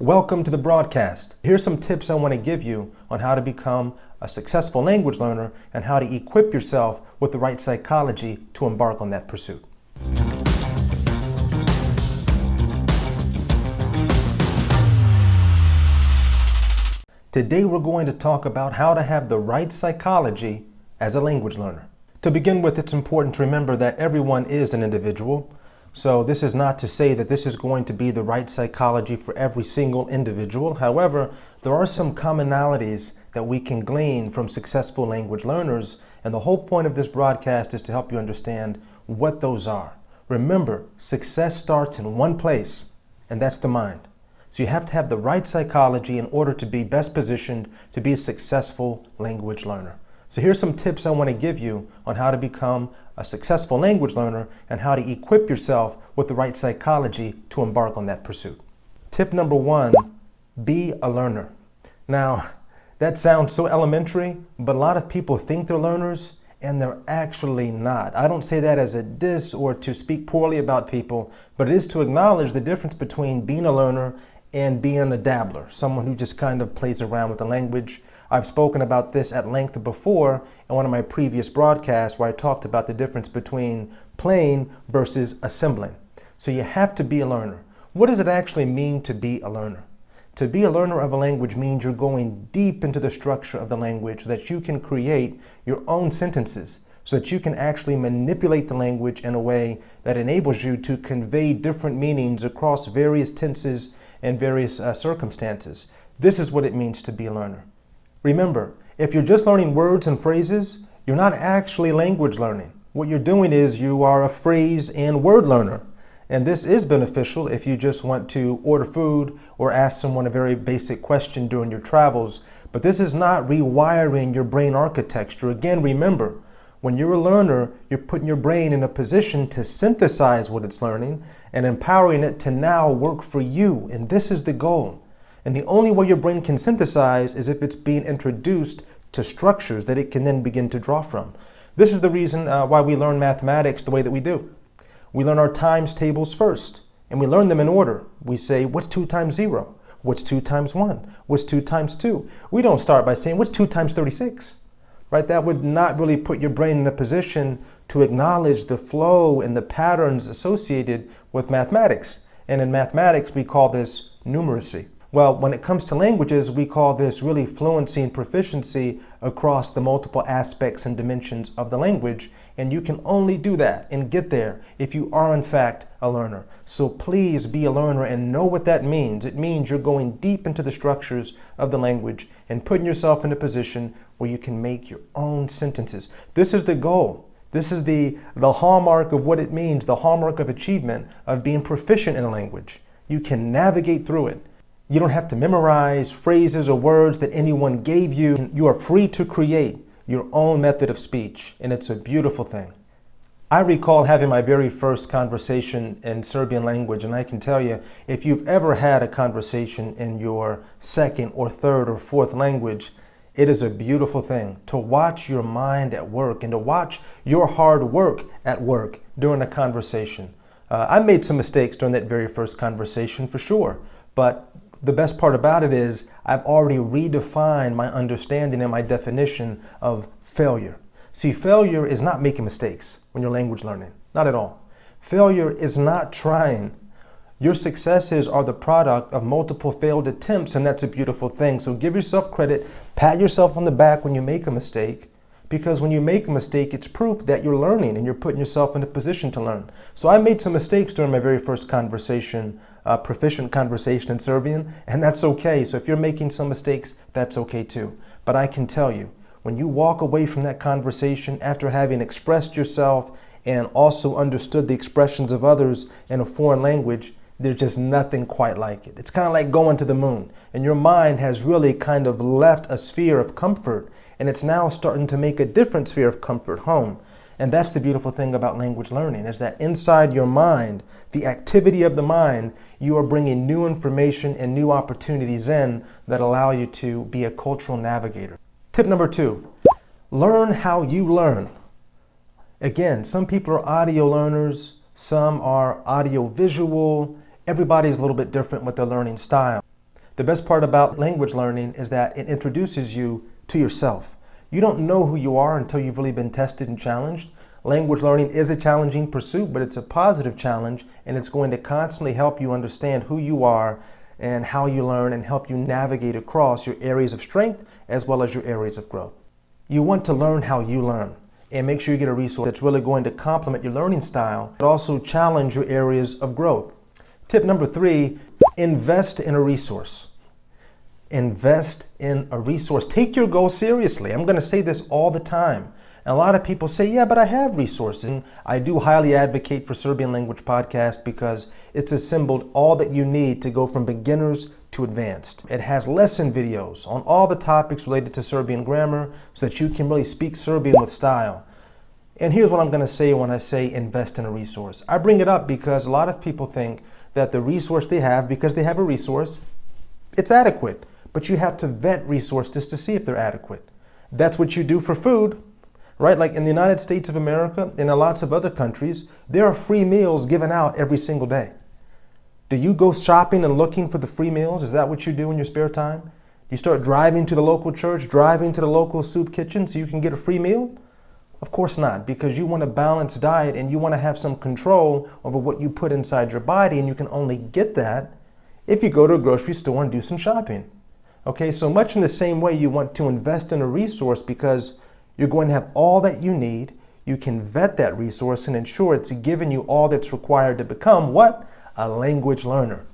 Welcome to the broadcast. Here's some tips I want to give you on how to become a successful language learner and how to equip yourself with the right psychology to embark on that pursuit. Today we're going to talk about how to have the right psychology as a language learner. To begin with, it's important to remember that everyone is an individual. So this is not to say that this is going to be the right psychology for every single individual. However, there are some commonalities that we can glean from successful language learners, and the whole point of this broadcast is to help you understand what those are. Remember, success starts in one place, and that's the mind. So you have to have the right psychology in order to be best positioned to be a successful language learner. So here's some tips I want to give you on how to become a successful language learner and how to equip yourself with the right psychology to embark on that pursuit. Tip number one, be a learner. Now, that sounds so elementary, but a lot of people think they're learners and they're actually not. I don't say that as a diss or to speak poorly about people, but it is to acknowledge the difference between being a learner and being a dabbler, someone who just kind of plays around with the language. I've spoken about this at length before in one of my previous broadcasts where I talked about the difference between playing versus assembling. So you have to be a learner. What does it actually mean to be a learner? To be a learner of a language means you're going deep into the structure of the language so that you can create your own sentences, so that you can actually manipulate the language in a way that enables you to convey different meanings across various tenses and various circumstances. This is what it means to be a learner. Remember, if you're just learning words and phrases, you're not actually language learning. What you're doing is you are a phrase and word learner. And this is beneficial if you just want to order food or ask someone a very basic question during your travels. But this is not rewiring your brain architecture. Again, remember, when you're a learner, you're putting your brain in a position to synthesize what it's learning and empowering it to now work for you. And this is the goal. And the only way your brain can synthesize is if it's being introduced to structures that it can then begin to draw from. This is the reason why we learn mathematics the way that we do. We learn our times tables first, and we learn them in order. We say, what's 2 times 0? What's 2 times 1? What's 2 times 2? We don't start by saying, what's 2 times 36? Right? That would not really put your brain in a position to acknowledge the flow and the patterns associated with mathematics. And in mathematics, we call this numeracy. Well, when it comes to languages, we call this really fluency and proficiency across the multiple aspects and dimensions of the language. And you can only do that and get there if you are, in fact, a learner. So please be a learner and know what that means. It means you're going deep into the structures of the language and putting yourself in a position where you can make your own sentences. This is the goal. This is the hallmark of what it means, the hallmark of achievement of being proficient in a language. You can navigate through it. You don't have to memorize phrases or words that anyone gave you. You are free to create your own method of speech, and it's a beautiful thing. I recall having my very first conversation in Serbian language, and I can tell you, if you've ever had a conversation in your second or third or fourth language, it is a beautiful thing to watch your mind at work and to watch your hard work at work during a conversation. I made some mistakes during that very first conversation for sure, but the best part about it is I've already redefined my understanding and my definition of failure. See, failure is not making mistakes when you're language learning. Not at all. Failure is not trying. Your successes are the product of multiple failed attempts, and that's a beautiful thing. So give yourself credit, pat yourself on the back when you make a mistake, because when you make a mistake, it's proof that you're learning and you're putting yourself in a position to learn. So I made some mistakes during my very first conversation, proficient conversation in Serbian, and that's okay. So if you're making some mistakes, that's okay too. But I can tell you, when you walk away from that conversation after having expressed yourself and also understood the expressions of others in a foreign language, there's just nothing quite like it. It's kind of like going to the moon, and your mind has really kind of left a sphere of comfort, and it's now starting to make a different sphere of comfort home. And that's the beautiful thing about language learning, is that inside your mind, the activity of the mind, you are bringing new information and new opportunities in that allow you to be a cultural navigator. Tip number 2, learn how you learn. Again, some people are audio learners, some are audio visual. Everybody's a little bit different with their learning style. The best part about language learning is that it introduces you to yourself. You don't know who you are until you've really been tested and challenged. Language learning is a challenging pursuit, but it's a positive challenge, and it's going to constantly help you understand who you are and how you learn and help you navigate across your areas of strength as well as your areas of growth. You want to learn how you learn, and make sure you get a resource that's really going to complement your learning style, but also challenge your areas of growth. Tip number 3, invest in a resource. Invest in a resource. Take your goal seriously. I'm going to say this all the time. And a lot of people say, yeah, but I have resources. And I do highly advocate for Serbian Language Podcast because it's assembled all that you need to go from beginners to advanced. It has lesson videos on all the topics related to Serbian grammar so that you can really speak Serbian with style. And here's what I'm going to say when I say invest in a resource. I bring it up because a lot of people think that the resource they have, because they have a resource, it's adequate. But you have to vet resources to see if they're adequate. That's what you do for food. Right? Like in the United States of America and in lots of other countries, there are free meals given out every single day. Do you go shopping and looking for the free meals? Is that what you do in your spare time? Do you start driving to the local church, driving to the local soup kitchen so you can get a free meal? Of course not, because you want a balanced diet and you want to have some control over what you put inside your body, and you can only get that if you go to a grocery store and do some shopping. Okay, so much in the same way you want to invest in a resource because you're going to have all that you need. You can vet that resource and ensure it's given you all that's required to become what? A language learner.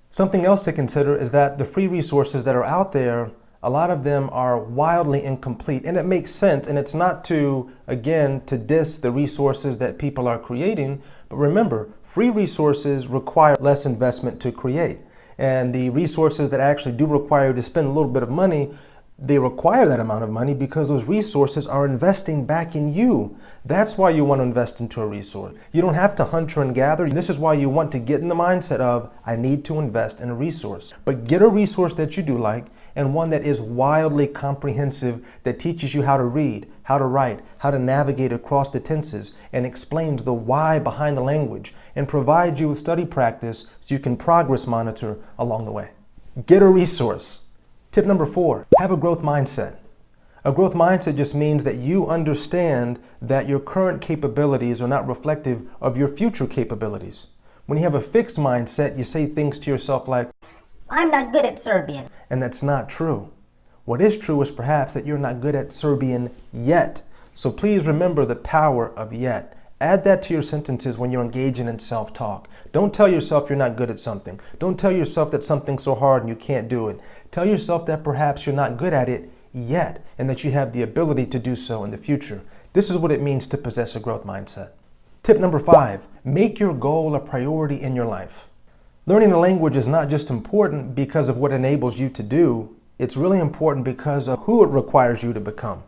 Something else to consider is that the free resources that are out there, a lot of them are wildly incomplete. And it makes sense. And it's not to, again, to diss the resources that people are creating. But remember, free resources require less investment to create. And the resources that actually do require you to spend a little bit of money, they require that amount of money because those resources are investing back in you. That's why you want to invest into a resource. You don't have to hunter and gather. This is why you want to get in the mindset of, I need to invest in a resource. But get a resource that you do like, and one that is wildly comprehensive, that teaches you how to read, how to write, how to navigate across the tenses, and explains the why behind the language, and provides you with study practice so you can progress monitor along the way. Get a resource. Tip number 4, have a growth mindset. A growth mindset just means that you understand that your current capabilities are not reflective of your future capabilities. When you have a fixed mindset, you say things to yourself like, I'm not good at Serbian. And that's not true. What is true is perhaps that you're not good at Serbian yet. So please remember the power of yet. Add that to your sentences when you're engaging in self-talk. Don't tell yourself you're not good at something. Don't tell yourself that something's so hard and you can't do it. Tell yourself that perhaps you're not good at it yet and that you have the ability to do so in the future. This is what it means to possess a growth mindset. Tip number 5, make your goal a priority in your life. Learning a language is not just important because of what it enables you to do. It's really important because of who it requires you to become.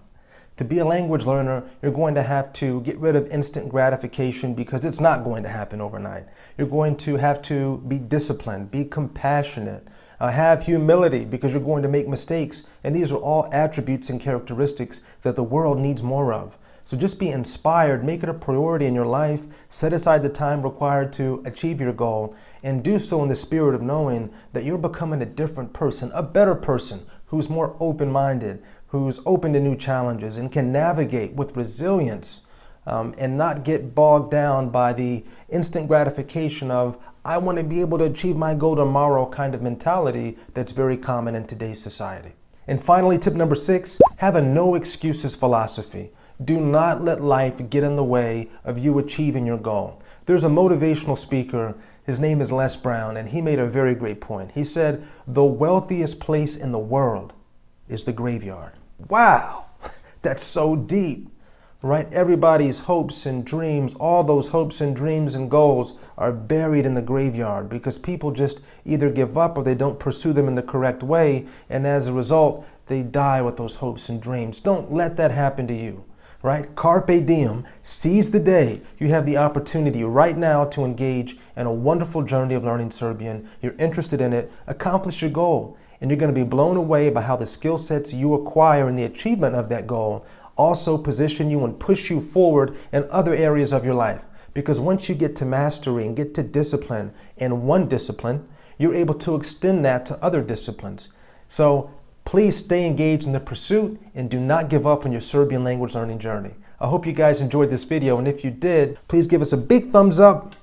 To be a language learner, you're going to have to get rid of instant gratification because it's not going to happen overnight. You're going to have to be disciplined, be compassionate, have humility because you're going to make mistakes. And these are all attributes and characteristics that the world needs more of. So just be inspired, make it a priority in your life, set aside the time required to achieve your goal, and do so in the spirit of knowing that you're becoming a different person, a better person who's more open-minded, who's open to new challenges and can navigate with resilience and not get bogged down by the instant gratification of, I want to be able to achieve my goal tomorrow kind of mentality that's very common in today's society. And finally, tip number 6, have a no excuses philosophy. Do not let life get in the way of you achieving your goal. There's a motivational speaker, his name is Les Brown, and he made a very great point. He said, the wealthiest place in the world is the graveyard. Wow, that's so deep, right? Everybody's hopes and dreams, all those hopes and dreams and goals are buried in the graveyard because people just either give up or they don't pursue them in the correct way. And as a result, they die with those hopes and dreams. Don't let that happen to you, right? Carpe diem, seize the day. You have the opportunity right now to engage in a wonderful journey of learning Serbian. You're interested in it, accomplish your goal. And you're going to be blown away by how the skill sets you acquire in the achievement of that goal also position you and push you forward in other areas of your life. Because once you get to mastery and get to discipline in one discipline, you're able to extend that to other disciplines. So please stay engaged in the pursuit and do not give up on your Serbian language learning journey. I hope you guys enjoyed this video, and if you did, please give us a big thumbs up.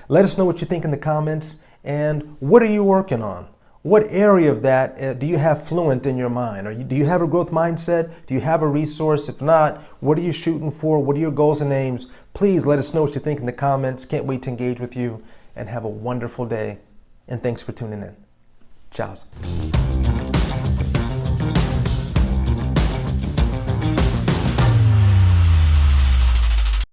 Let us know what you think in the comments, and what are you working on? What area of that do you have fluent in your mind? Do you have a growth mindset? Do you have a resource? If not, what are you shooting for? What are your goals and aims? Please let us know what you think in the comments. Can't wait to engage with you, and have a wonderful day. And thanks for tuning in. Ciao.